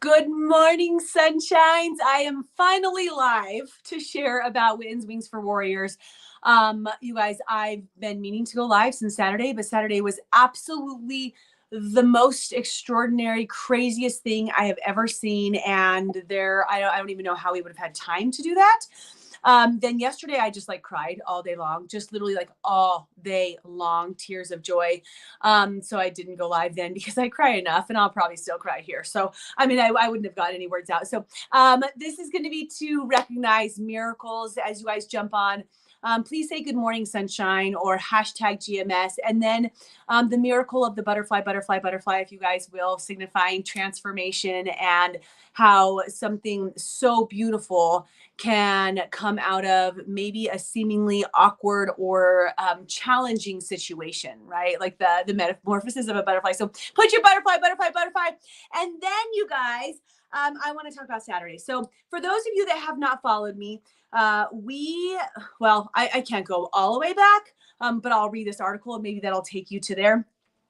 Good morning, sunshines. I am finally live to share about Whittens Wings for Warriors. You guys, I've been meaning to go live since Saturday, but Saturday was absolutely the most extraordinary, craziest thing I have ever seen. And I don't even know how we would have had time to do that. Then yesterday I just cried all day long, just literally all day long, tears of joy. So I didn't go live then because I cry enough, and I'll probably still cry here. So, I mean, I wouldn't have gotten any words out. So, this is going to be to recognize miracles as you guys jump on. Please say good morning, sunshine, or hashtag GMS. And then the miracle of the butterfly, if you guys will, signifying transformation and how something so beautiful can come out of maybe a seemingly awkward or challenging situation, right? Like the metamorphosis of a butterfly. So put your butterfly. And then you guys, I want to talk about Saturday. So for those of you that have not followed me, I can't go all the way back, but I'll read this article and maybe that'll take you to there.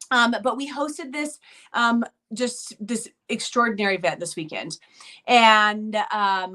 But we hosted this, just this extraordinary event this weekend. And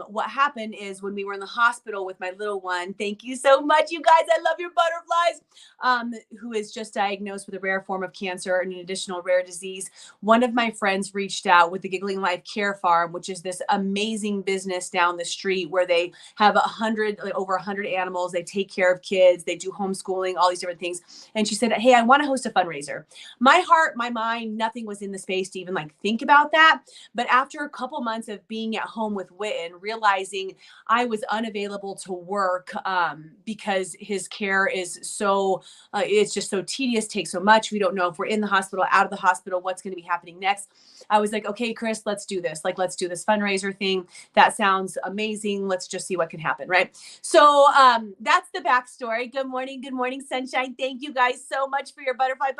what happened is when we were in the hospital with my little one, thank you so much, you guys, I love your butterflies, who is just diagnosed with a rare form of cancer and an additional rare disease. One of my friends reached out with the Giggling Life Care Farm, which is this amazing business down the street where they have over 100 animals. They take care of kids. They do homeschooling, all these different things. And she said, hey, I want to host a fundraiser. My heart, my mind, nothing was in the space to even think about that. But after a couple months of being at home with Whitten, realizing I was unavailable to work because his care is so, it's just so tedious, takes so much. We don't know if we're in the hospital, out of the hospital, what's going to be happening next. I was like, okay, Chris, let's do this. Let's do this fundraiser thing. That sounds amazing. Let's just see what can happen, right? So that's the backstory. Good morning, sunshine. Thank you guys so much for your butterflies.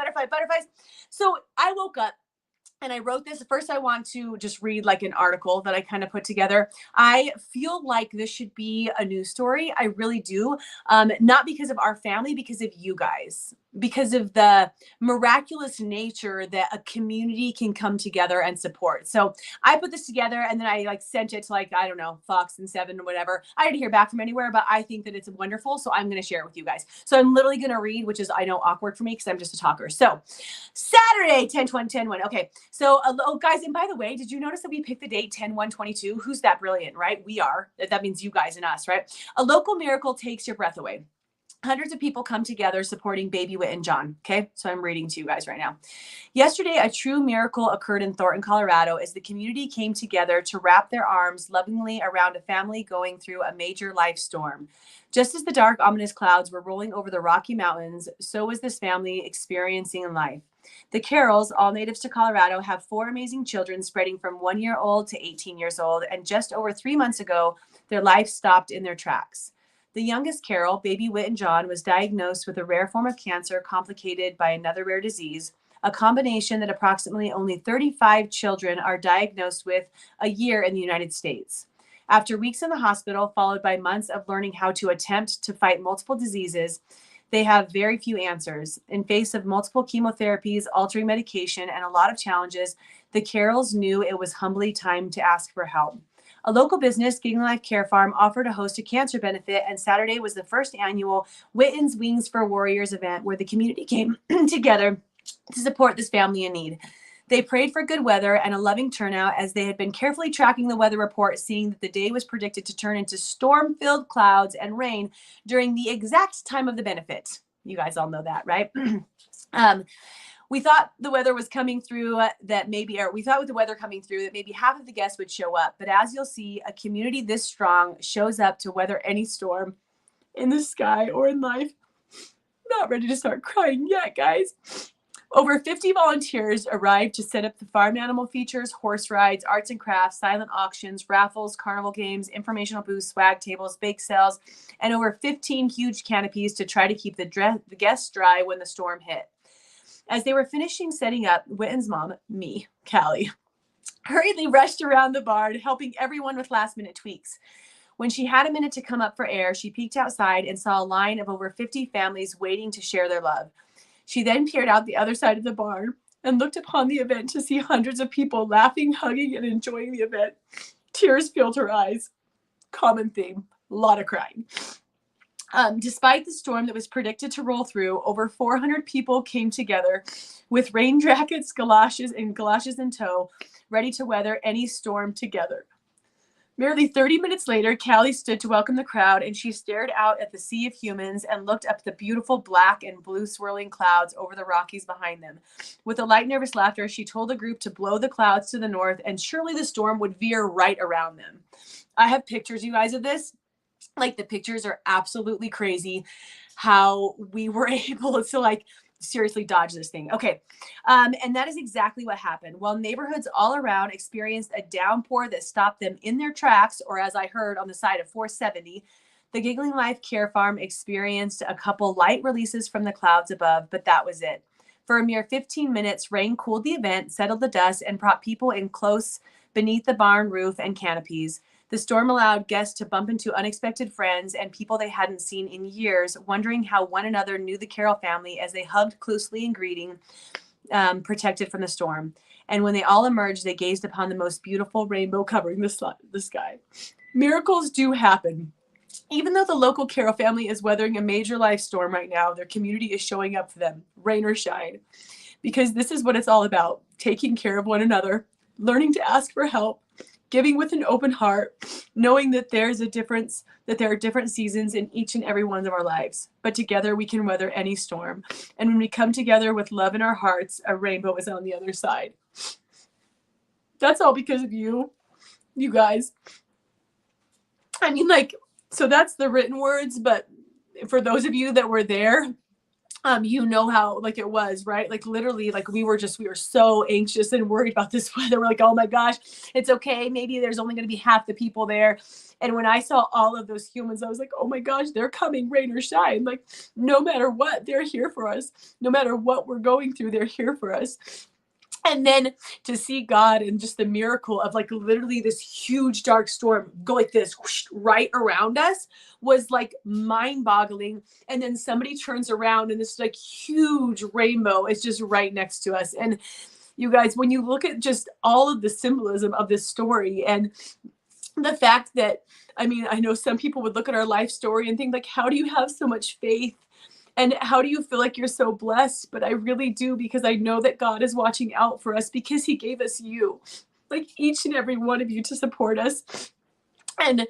So I woke up and I wrote this. First, I want to just read an article that I kind of put together. I feel like this should be a news story. I really do. Not because of our family, because of you guys, because of the miraculous nature that a community can come together and support. So I put this together and then I sent it to I don't know, Fox and 7 or whatever. I didn't hear back from anywhere, but I think that it's wonderful. So I'm going to share it with you guys. So I'm literally going to read, which is, I know, awkward for me because I'm just a talker. So Saturday, 10/1/10/1. Okay. So, guys, and by the way, did you notice that we picked the date 10/1/22? Who's that brilliant, right? We are. That means you guys and us, right? A local miracle takes your breath away. Hundreds of people come together supporting baby Whit and John. Okay, so I'm reading to you guys right now. Yesterday, a true miracle occurred in Thornton, Colorado, as the community came together to wrap their arms lovingly around a family going through a major life storm. Just as the dark, ominous clouds were rolling over the Rocky Mountains, so was this family experiencing life. The Carrolls, all natives to Colorado, have 4 amazing children spreading from 1 year old to 18 years old, and just over 3 months ago, their life stopped in their tracks. The youngest Carroll, baby Whit and John, was diagnosed with a rare form of cancer complicated by another rare disease, a combination that approximately only 35 children are diagnosed with a year in the United States. After weeks in the hospital, followed by months of learning how to attempt to fight multiple diseases, they have very few answers. In face of multiple chemotherapies, altering medication, and a lot of challenges, the Carrolls knew it was humbly time to ask for help. A local business, Giggling Life Care Farm, offered to host a cancer benefit, and Saturday was the first annual Whittens Wings for Warriors event where the community came together to support this family in need. They prayed for good weather and a loving turnout as they had been carefully tracking the weather report, seeing that the day was predicted to turn into storm-filled clouds and rain during the exact time of the benefit. You guys all know that, right? We thought the weather was coming through that maybe half of the guests would show up. But as you'll see, a community this strong shows up to weather any storm in the sky or in life. Not ready to start crying yet, guys. Over 50 volunteers arrived to set up the farm animal features, horse rides, arts and crafts, silent auctions, raffles, carnival games, informational booths, swag tables, bake sales, and over 15 huge canopies to try to keep the guests dry when the storm hit. As they were finishing setting up, Whitten's mom, me, Callie, hurriedly rushed around the barn, helping everyone with last-minute tweaks. When she had a minute to come up for air, she peeked outside and saw a line of over 50 families waiting to share their love. She then peered out the other side of the barn, and looked upon the event to see hundreds of people laughing, hugging, and enjoying the event. Tears filled her eyes. Common theme, a lot of crying. Despite the storm that was predicted to roll through, over 400 people came together with rain jackets, galoshes in tow, ready to weather any storm together. Merely 30 minutes later, Callie stood to welcome the crowd, and she stared out at the sea of humans and looked up at the beautiful black and blue swirling clouds over the Rockies behind them. With a light, nervous laughter, she told the group to blow the clouds to the north, and surely the storm would veer right around them. I have pictures, you guys, of this. Like, the pictures are absolutely crazy how we were able to, like, seriously dodge this thing. Okay. And that is exactly what happened. While neighborhoods all around experienced a downpour that stopped them in their tracks, or as I heard on the side of 470, the Giggling Life Care Farm experienced a couple light releases from the clouds above, but that was it. For a mere 15 minutes, rain cooled the event, settled the dust, and brought people in close beneath the barn roof and canopies. The storm allowed guests to bump into unexpected friends and people they hadn't seen in years, wondering how one another knew the Carroll family as they hugged closely in greeting, protected from the storm. And when they all emerged, they gazed upon the most beautiful rainbow covering the sky. Miracles do happen. Even though the local Carroll family is weathering a major life storm right now, their community is showing up for them, rain or shine. Because this is what it's all about, taking care of one another, learning to ask for help, giving with an open heart, knowing that there are different seasons in each and every one of our lives, but together we can weather any storm. And when we come together with love in our hearts, a rainbow is on the other side. That's all because of you guys. I mean, like, so that's the written words, but for those of you that were there, you know how, like, it was, right? Like, literally, like, we were so anxious and worried about this weather. We're like, oh my gosh, it's okay. Maybe there's only going to be half the people there. And when I saw all of those humans, I was like, oh my gosh, they're coming, rain or shine. Like, no matter what, they're here for us. No matter what we're going through, they're here for us. And then to see God and just the miracle of, like, literally this huge dark storm go like this whoosh, right around us was like mind boggling. And then somebody turns around and this like huge rainbow is just right next to us. And you guys, when you look at just all of the symbolism of this story and the fact that, I mean, I know some people would look at our life story and think, like, how do you have so much faith? And how do you feel like you're so blessed? But I really do, because I know that God is watching out for us, because he gave us you, like each and every one of you, to support us. And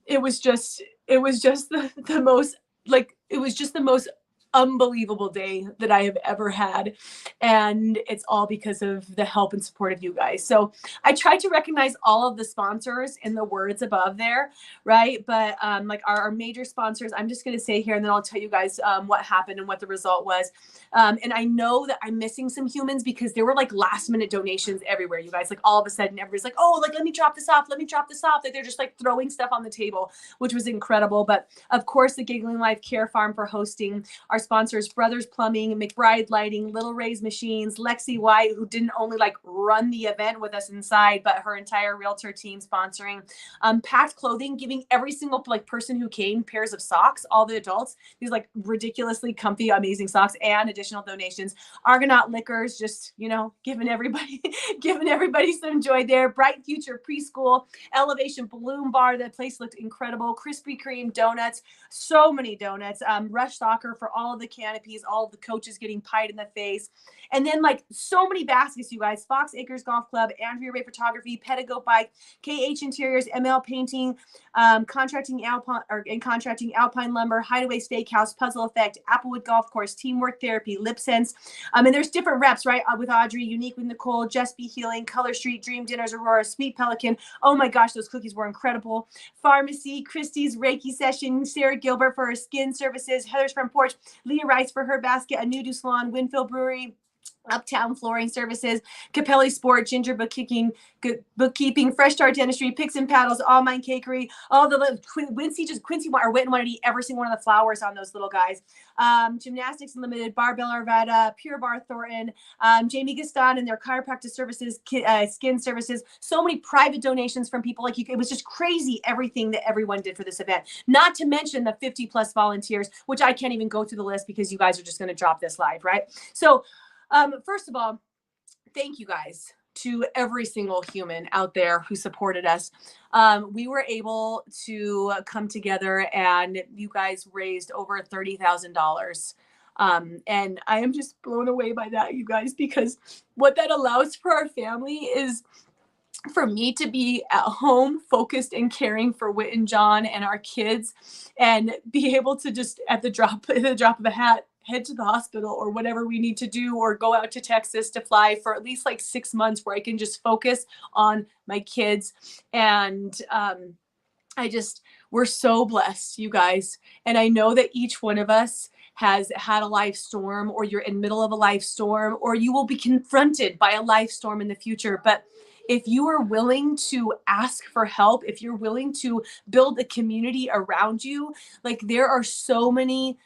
it was just the most, like, it was just the most unbelievable day that I have ever had. And it's all because of the help and support of you guys. So I tried to recognize all of the sponsors in the words above there, right? But like our major sponsors, I'm just going to say here, and then I'll tell you guys what happened and what the result was. And I know that I'm missing some humans because there were like last minute donations everywhere, you guys. Like, all of a sudden everybody's like, oh, like, let me drop this off. Like, they're just like throwing stuff on the table, which was incredible. But of course, the Giggling Life Care Farm for hosting. Our sponsors, Brothers Plumbing, McBride Lighting, Little Ray's Machines, Lexie White, who didn't only like run the event with us inside, but her entire Realtor team sponsoring. PACT Clothing, giving every single like person who came pairs of socks, all the adults, these like ridiculously comfy, amazing socks, and additional donations. Argonaut Liquors, just, you know, giving everybody some joy there. Bright Future Preschool, Elevation Balloon Bar, that place looked incredible. Krispie Kreme donuts, so many donuts. Rush Soccer for all of the canopies, all of the coaches getting pied in the face. And then like so many baskets, you guys. Fox Acres Golf Club, Andrea Ray Photography, Pedigo Bike, KH Interiors, ML Painting, contracting Alpine Lumber, Hideaway Steakhouse, Puzzle Effect, Applewood Golf Course, Teamwork Therapy, Lip Sense. And there's different reps, right? With Audrey, Unique with Nicole, Just Be Healing, Color Street, Dream Dinners, Aurora, Sweet Pelican. Oh my gosh, those cookies were incredible. Pharmacy, Christie's Reiki Session, Sarah Gilbert for her skin services, Heather's Front Porch, Leah Rice for her basket, A Nude Salon, Winfield Brewery, Uptown Flooring Services, Capelli Sport, Ginger Bookkeeping, Fresh Start Dentistry, Picks and Paddles, All Mine Cakery, all the Quincy Witten wanted to eat every single one of the flowers on those little guys. Gymnastics Unlimited, Barbell Arvada, Pure Bar Thornton, Jamie Gaston and their chiropractic services, skin services. So many private donations from people. Like, it was just crazy everything that everyone did for this event. Not to mention the 50 plus volunteers, which I can't even go through the list because you guys are just going to drop this live, right? So First of all, thank you guys to every single human out there who supported us. We were able to come together and you guys raised over $30,000. And I am just blown away by that, you guys, because what that allows for our family is for me to be at home focused and caring for Whit and John and our kids and be able to just at the drop of a hat head to the hospital or whatever we need to do, or go out to Texas to fly for at least like 6 months where I can just focus on my kids. And we're so blessed, you guys. And I know that each one of us has had a life storm, or you're in the middle of a life storm, or you will be confronted by a life storm in the future. But if you are willing to ask for help, if you're willing to build a community around you, like there are so many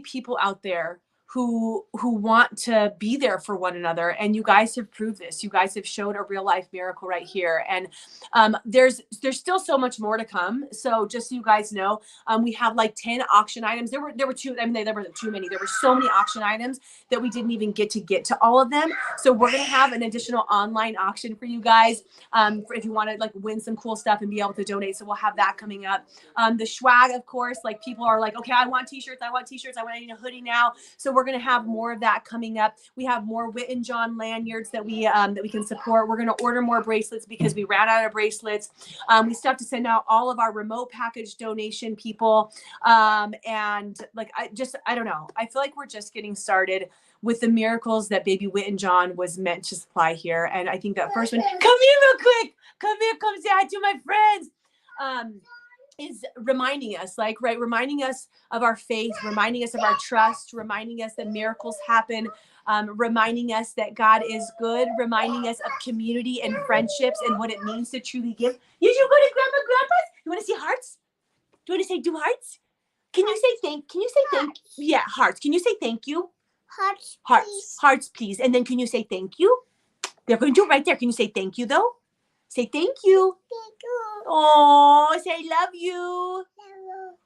people out there who want to be there for one another. And you guys have proved this. You guys have showed a real life miracle right here. And there's still so much more to come. So just so you guys know, we have like 10 auction items. There were two, I mean, there wasn't too many. There were so many auction items that we didn't even get to all of them. So we're going to have an additional online auction for you guys if you want to like win some cool stuff and be able to donate. So we'll have that coming up. The swag, of course, like people are like, okay, I want t-shirts. I need a hoodie now. So we're going to have more of that coming up. We have more Whit and John lanyards that we can support. We're going to order more bracelets because we ran out of bracelets. We still have to send out all of our remote package donation people. And like, I don't know. I feel like we're just getting started with the miracles that baby Whit and John was meant to supply here. And I think that first one, come here real quick. Come here, come say hi to my friends. Is reminding us, reminding us of our faith, reminding us of our trust, reminding us that miracles happen, reminding us that God is good, reminding us of community and friendships and what it means to truly give. You should go to Grandma and Grandpa's. You want to see hearts? Do you want to say do hearts? Can you say thank? Yeah, hearts. Can you say thank you? Hearts, please. And then can you say thank you? They're going to do it right there. Can you say thank you though? Say thank you. Thank you. Oh, say love you.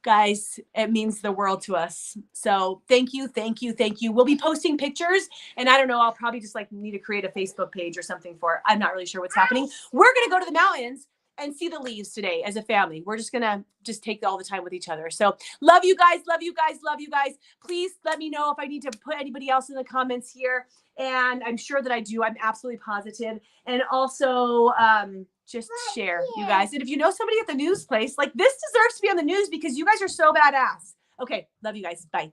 Guys, it means the world to us. So thank you. We'll be posting pictures, and I don't know, I'll probably just like need to create a Facebook page or something for it. I'm not really sure what's happening. We're going to go to the mountains and see the leaves today as a family. We're just going to take all the time with each other. So love you guys. Please let me know if I need to put anybody else in the comments here. And I'm sure that I do. I'm absolutely positive. And also just share, you guys. And if you know somebody at the news place, like this deserves to be on the news because you guys are so badass. Okay. Love you guys. Bye.